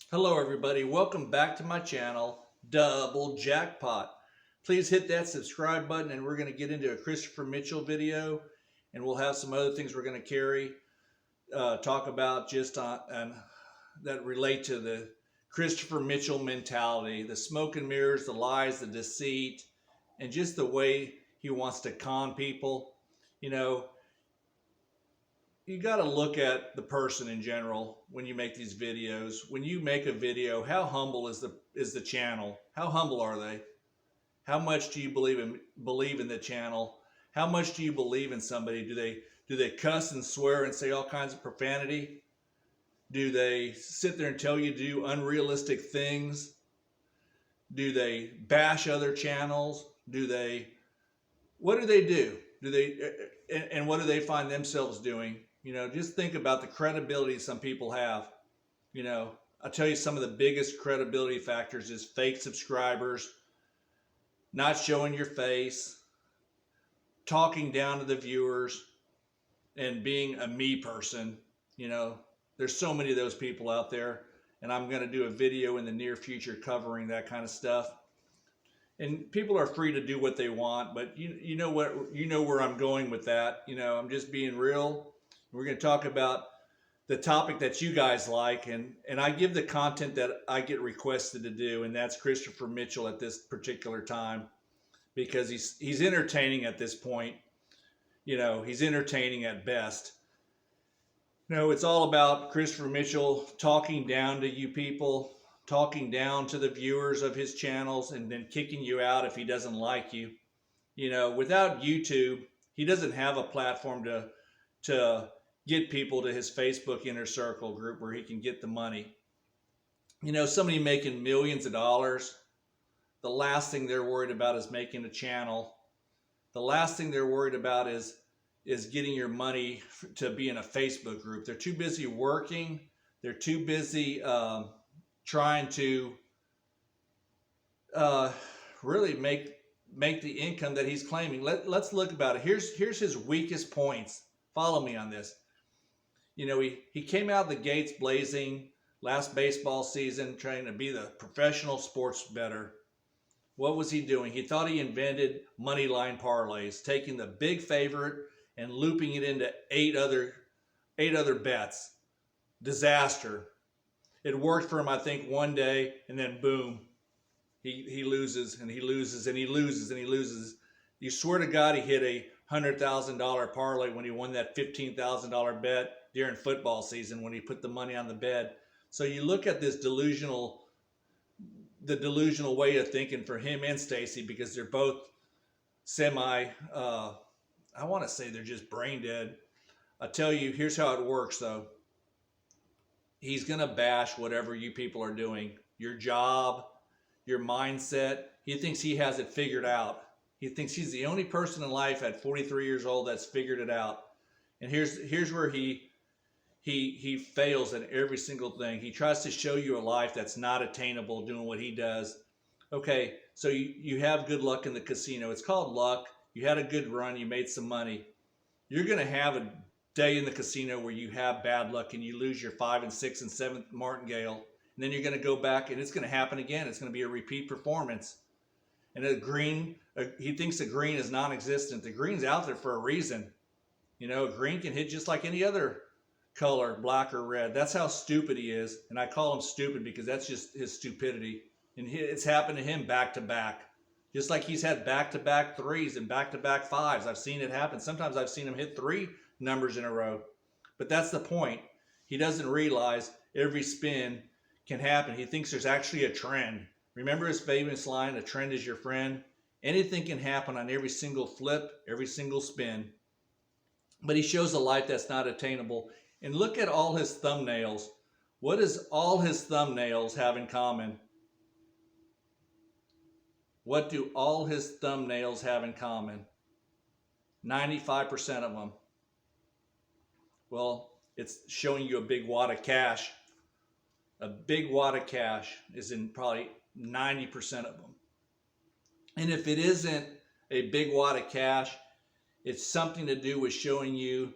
Hello everybody, welcome back to my channel, Double Jackpot. Please hit that subscribe button and we're going to get into a Christopher Mitchell video and we'll have some other things we're going to talk about just on that relate to the Christopher Mitchell mentality, the smoke and mirrors, the lies, the deceit, and just the way he wants to con people. You know, you got to look at the person in general when you make these videos. When you make a video, how humble is the channel? How humble are they? How much do you believe in the channel? How much do you believe in somebody? Do they cuss and swear and say all kinds of profanity? Do they sit there and tell you to do unrealistic things? Do they bash other channels? What do they do? And what do they find themselves doing? Just think about the credibility some people have. I'll tell you some of the biggest credibility factors is fake subscribers, not showing your face, talking down to the viewers, and being a me person. There's so many of those people out there, and I'm going to do a video in the near future covering that kind of stuff. And people are free to do what they want, but you know where I'm going with that. I'm just being real. We're going to talk about the topic that you guys like, and I give the content that I get requested to do, and that's Christopher Mitchell at this particular time, because he's entertaining at this point. He's entertaining at best. It's all about Christopher Mitchell talking down to you people, talking down to the viewers of his channels, and then kicking you out if he doesn't like you. Without YouTube, he doesn't have a platform to get people to his Facebook inner circle group where he can get the money. Somebody making millions of dollars, the last thing they're worried about is making a channel. The last thing they're worried about is getting your money to be in a Facebook group. They're too busy working. They're too busy trying to really make the income that he's claiming. Let's look about it. Here's his weakest points. Follow me on this. He came out the gates blazing last baseball season, trying to be the professional sports bettor. What was he doing? He thought he invented money line parlays, taking the big favorite and looping it into eight other bets. Disaster. It worked for him, I think, one day, and then boom, he loses and he loses and he loses and he loses. You swear to God he hit a $100,000 parlay when he won that $15,000 bet during football season when he put the money on the bed. So you look at this delusional way of thinking for him and Stacy, because they're both I want to say they're just brain dead. I tell you, here's how it works though. He's going to bash whatever you people are doing, your job, your mindset. He thinks he has it figured out. He thinks he's the only person in life at 43 years old that's figured it out. And here's where he fails in every single thing. He tries to show you a life that's not attainable doing what he does. Okay, so you have good luck in the casino. It's called luck. You had a good run. You made some money. You're going to have a day in the casino where you have bad luck and you lose your 5 and 6 and 7th martingale. And then you're going to go back and it's going to happen again. It's going to be a repeat performance. And he thinks the green is non-existent. The green's out there for a reason. Green can hit just like any other color, black or red. That's how stupid he is. And I call him stupid because that's just his stupidity. And it's happened to him back to back. Just like he's had back-to-back threes and back-to-back fives. I've seen it happen. Sometimes I've seen him hit 3 numbers in a row. But that's the point. He doesn't realize every spin can happen. He thinks there's actually a trend. Remember his famous line, a trend is your friend? Anything can happen on every single flip, every single spin. But he shows a life that's not attainable. And look at all his thumbnails. What does all his thumbnails have in common? What do all his thumbnails have in common? 95% of them. Well, it's showing you a big wad of cash. A big wad of cash is in probably 90% of them. And if it isn't a big wad of cash, it's something to do with showing you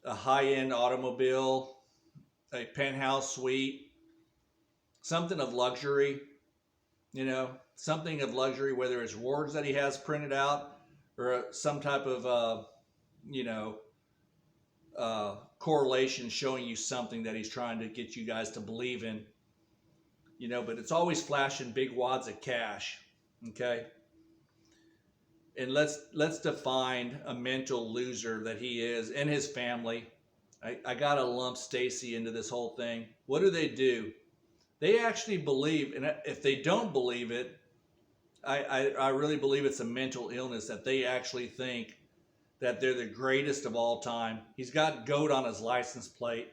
a high-end automobile, a penthouse suite, something of luxury, you know, something of luxury, whether it's words that he has printed out or some type of, you know, correlation showing you something that he's trying to get you guys to believe in, you know, but it's always flashing big wads of cash. Okay. And let's define a mental loser that he is and his family. I got to lump Stacy into this whole thing. What do? They actually believe, and if they don't believe it, I really believe it's a mental illness that they actually think that they're the greatest of all time. He's got GOAT on his license plate.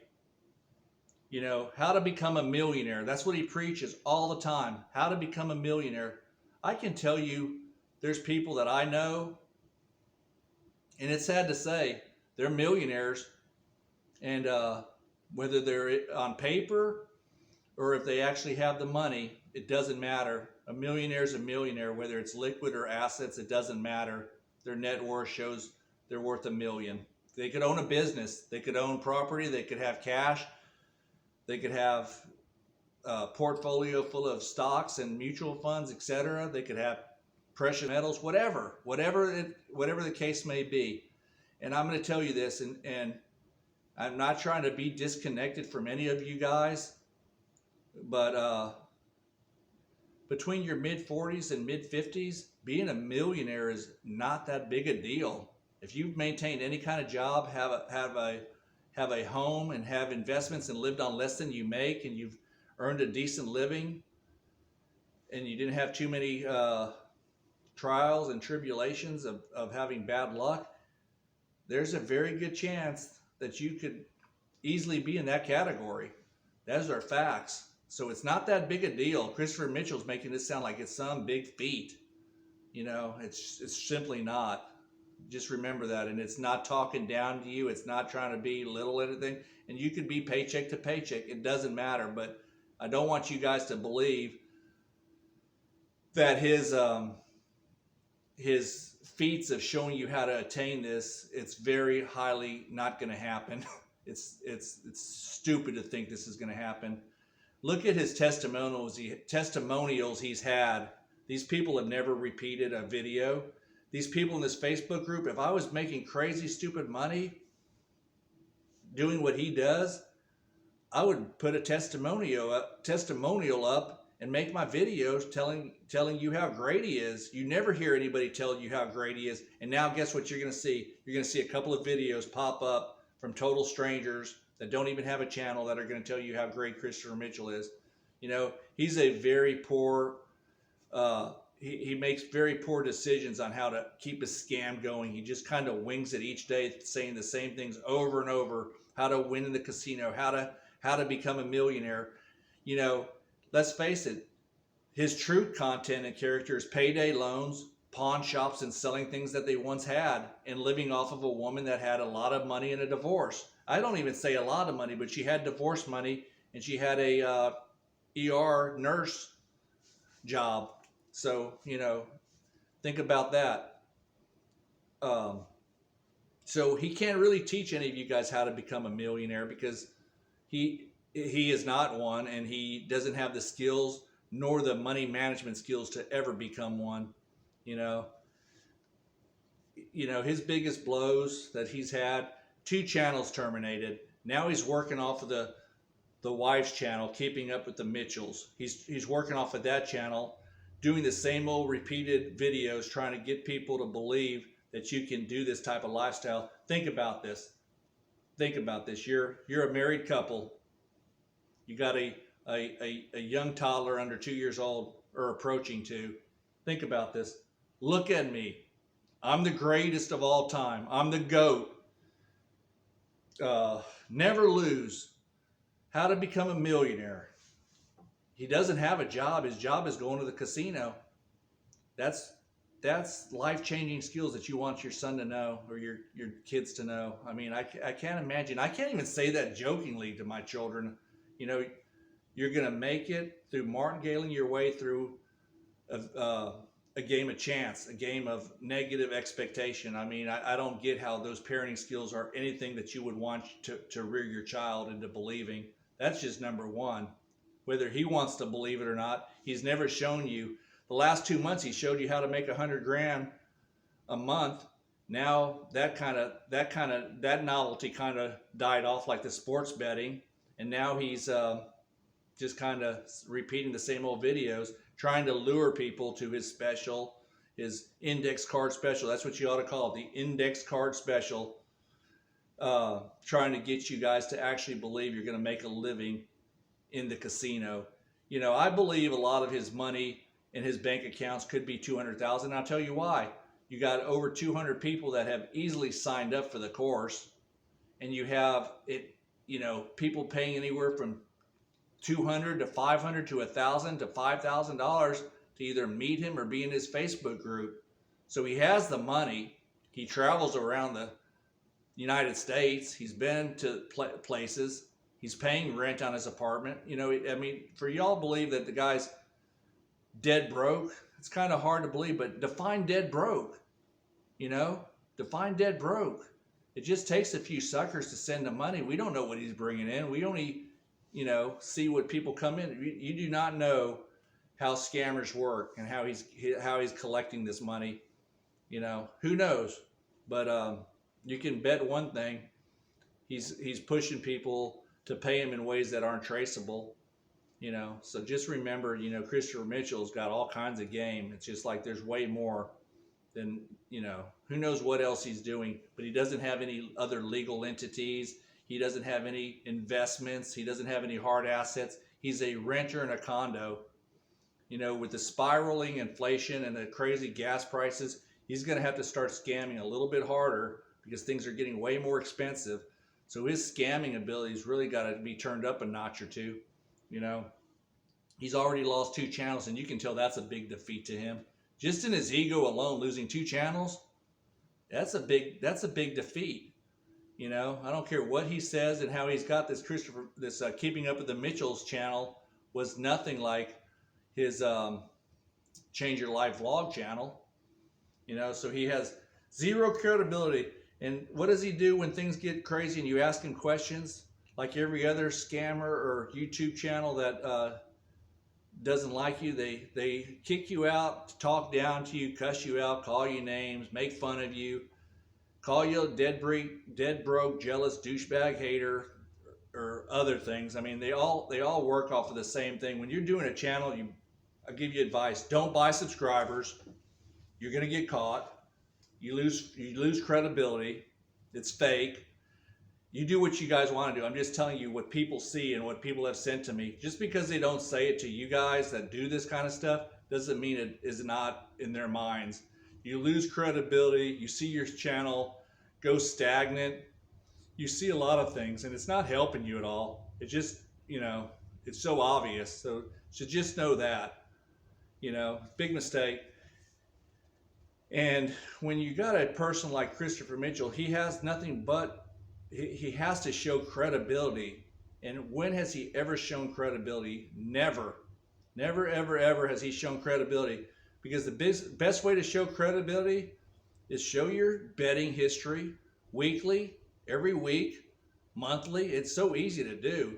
You know, how to become a millionaire. That's what he preaches all the time. How to become a millionaire. I can tell you there's people that I know, and it's sad to say, they're millionaires. And whether they're on paper or if they actually have the money, it doesn't matter. A millionaire is a millionaire, whether it's liquid or assets, it doesn't matter. Their net worth shows they're worth $1 million. They could own a business. They could own property. They could have cash. They could have a portfolio full of stocks and mutual funds, etc. They could have precious metals, whatever the case may be. And I'm going to tell you this, and I'm not trying to be disconnected from any of you guys, but between your mid 40s and mid 50s, being a millionaire is not that big a deal. If you've maintained any kind of job, have a home and have investments and lived on less than you make, and you've earned a decent living, and you didn't have too many trials and tribulations of having bad luck, there's a very good chance that you could easily be in that category. Those are facts. So it's not that big a deal. Christopher Mitchell's making this sound like it's some big feat. You know, it's simply not. Just remember that. And it's not talking down to you. It's not trying to be little anything. And you could be paycheck to paycheck. It doesn't matter. But I don't want you guys to believe that his feats of showing you how to attain this, it's very highly not going to happen. It's stupid to think this is going to happen. Look at his testimonials he's had. These people have never repeated a video. These people in this Facebook group, if I was making crazy, stupid money doing what he does, I would put a testimonial up and make my videos telling you how great he is. You never hear anybody tell you how great he is. And now guess what you're going to see? You're going to see a couple of videos pop up from total strangers that don't even have a channel that are going to tell you how great Christopher Mitchell is. You know, he's a very poor, he makes very poor decisions on how to keep a scam going. He just kind of wings it each day, saying the same things over and over. How to win in the casino, how to become a millionaire. You know, let's face it, his true content and character is payday loans, pawn shops, and selling things that they once had, and living off of a woman that had a lot of money in a divorce. I don't even say a lot of money, but she had divorce money, and she had a ER nurse job. So, you know, think about that. So he can't really teach any of you guys how to become a millionaire, because he is not one, and he doesn't have the skills nor the money management skills to ever become one. You know, his biggest blows that he's had, 2 channels terminated. Now he's working off of the wife's channel, Keeping Up with the Mitchells. He's working off of that channel, doing the same old repeated videos, trying to get people to believe that you can do this type of lifestyle. Think about this. Think about this. You're a married couple. You got a young toddler under 2 years old, or approaching 2. Think about this. Look at me. I'm the greatest of all time. I'm the GOAT. Never lose. How to become a millionaire. He doesn't have a job. His job is going to the casino. That's life-changing skills that you want your son to know, or your kids to know. I mean, I can't imagine. I can't even say that jokingly to my children. You know, you're going to make it through martingaling your way through a game of chance, a game of negative expectation. I mean, I don't get how those parenting skills are anything that you would want to rear your child into believing. That's just number one. whether he wants to believe it or not. He's never shown you. The last 2 months, he showed you how to make 100 grand a month. Now that novelty kind of died off like the sports betting, and now he's just kind of repeating the same old videos, trying to lure people to his special, his index card special. That's what you ought to call it, the index card special. Trying to get you guys to actually believe you're going to make a living in the casino. You know, I believe a lot of his money in his bank accounts could be 200,000. I'll tell you why. You got over 200 people that have easily signed up for the course, and you have it, you know, people paying anywhere from $200 to $500 to $1,000 to $5,000 to either meet him or be in his Facebook group. So he has the money. He travels around the United States. He's been to places. He's paying rent on his apartment. You know, I mean, for y'all believe that the guy's dead broke, it's kind of hard to believe, but define dead broke. You know, define dead broke. It just takes a few suckers to send the money. We don't know what he's bringing in. We only, you know, see what people come in. You do not know how scammers work and how he's collecting this money. You know, who knows? But you can bet one thing: he's pushing people to pay him in ways that aren't traceable. You know, so just remember, you know, Christopher Mitchell's got all kinds of game. It's just like there's way more than, you know, who knows what else he's doing, but he doesn't have any other legal entities. He doesn't have any investments. He doesn't have any hard assets. He's a renter in a condo. You know, with the spiraling inflation and the crazy gas prices, he's going to have to start scamming a little bit harder because things are getting way more expensive. So his scamming ability's really got to be turned up a notch or two. You know, he's already lost 2 channels, and you can tell that's a big defeat to him. Just in his ego alone, losing 2 channels, that's a big defeat. You know, I don't care what he says and how he's got this Keeping Up with the Mitchells channel was nothing like his Change Your Life vlog channel. You know, so he has zero credibility. And what does he do when things get crazy and you ask him questions? Like every other scammer or YouTube channel that doesn't like you, they kick you out, talk down to you, cuss you out, call you names, make fun of you, call you a dead broke, jealous douchebag hater, or other things. I mean, they all work off of the same thing. When you're doing a channel, I'll give you advice: don't buy subscribers. You're gonna get caught. You lose credibility. It's fake. You do what you guys want to do. I'm just telling you what people see and what people have sent to me. Just because they don't say it to you guys that do this kind of stuff doesn't mean it is not in their minds. You lose credibility. You see your channel go stagnant. You see a lot of things, and it's not helping you at all. It just, you know, it's so obvious. So just know that, you know, big mistake. And when you got a person like Christopher Mitchell, he has nothing but he has to show credibility. And when has he ever shown credibility? Never. Never, ever, ever has he shown credibility. Because the best way to show credibility is show your betting history weekly, every week, monthly. It's so easy to do.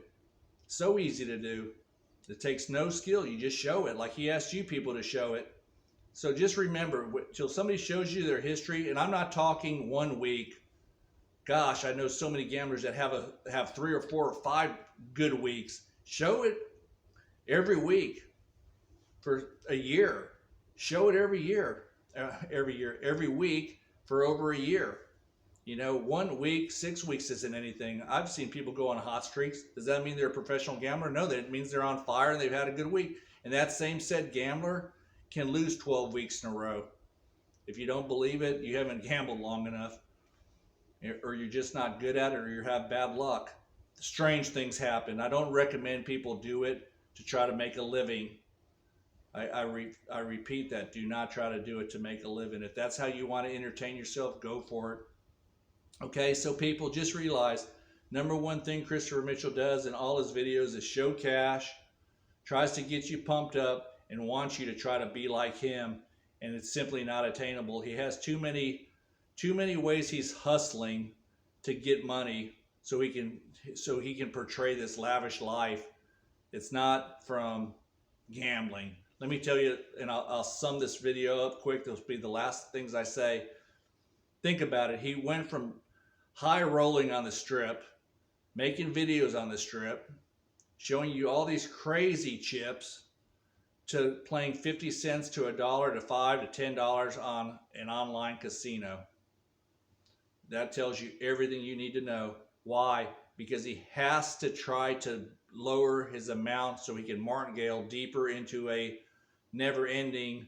So easy to do. It takes no skill. You just show it like he asked you people to show it. So just remember, till somebody shows you their history, and I'm not talking 1 week. Gosh, I know so many gamblers that have 3 or 4 or 5 good weeks. Show it every week for a year. Show it every week for over a year. You know, 1 week, 6 weeks isn't anything. I've seen people go on hot streaks. Does that mean they're a professional gambler? No, that means they're on fire and they've had a good week. And that same said gambler can lose 12 weeks in a row. If you don't believe it, you haven't gambled long enough, or you're just not good at it, or you have bad luck. Strange things happen. I don't recommend people do it to try to make a living. I repeat that. Do not try to do it to make a living. If that's how you want to entertain yourself, go for it. Okay, so people, just realize, number one thing Christopher Mitchell does in all his videos is show cash, tries to get you pumped up, and wants you to try to be like him, and it's simply not attainable. He has too many ways he's hustling to get money so he can portray this lavish life It's not from gambling. Let me tell you, and I'll sum this video up quick. Those will be the last things I say. Think about it. He went from high rolling on the strip, making videos on the strip, showing you all these crazy chips, to playing 50 cents to $1 to $5 to $10 on an online casino. That tells you everything you need to know. Why? Because he has to try to lower his amount so he can martingale deeper into a never-ending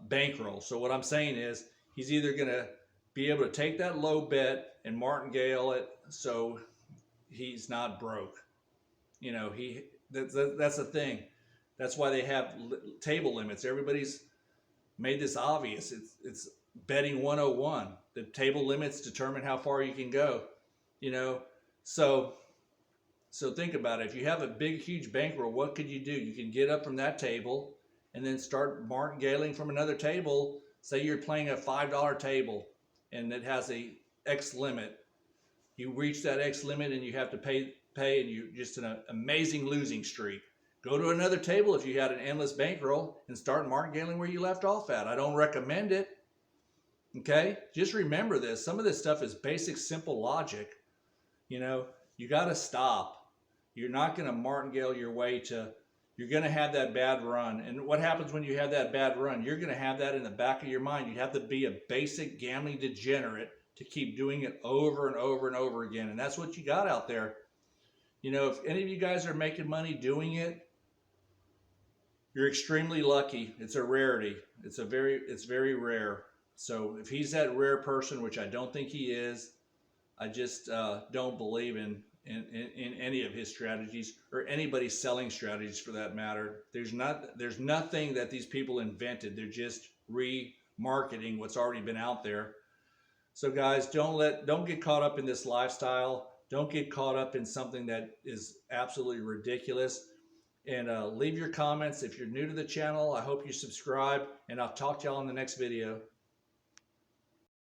bankroll. So what I'm saying is, he's either going to be able to take that low bet and martingale it so he's not broke. You know, that's the thing. That's why they have table limits. Everybody's made this obvious. It's betting 101. The table limits determine how far you can go. You know, so think about it. If you have a big, huge bankroll, what could you do? You can get up from that table and then start martingaling from another table. Say you're playing a $5 table and it has a X limit. You reach that X limit and you have to pay, and you're just in an amazing losing streak. Go to another table if you had an endless bankroll and start martingaling where you left off at. I don't recommend it. Okay? Just remember this. Some of this stuff is basic, simple logic. You know, you got to stop. You're not going to martingale your way to, you're going to have that bad run. And what happens when you have that bad run? You're going to have that in the back of your mind. You have to be a basic gambling degenerate to keep doing it over and over and over again. And that's what you got out there. You know, if any of you guys are making money doing it, you're extremely lucky. It's a rarity. It's very rare. So if he's that rare person, which I don't think he is, I just don't believe in any of his strategies, or anybody's selling strategies for that matter. There's nothing that these people invented. They're just remarketing what's already been out there. So guys, don't get caught up in this lifestyle. Don't get caught up in something that is absolutely ridiculous. And leave your comments. If you're new to the channel, I hope you subscribe, and I'll talk to y'all in the next video.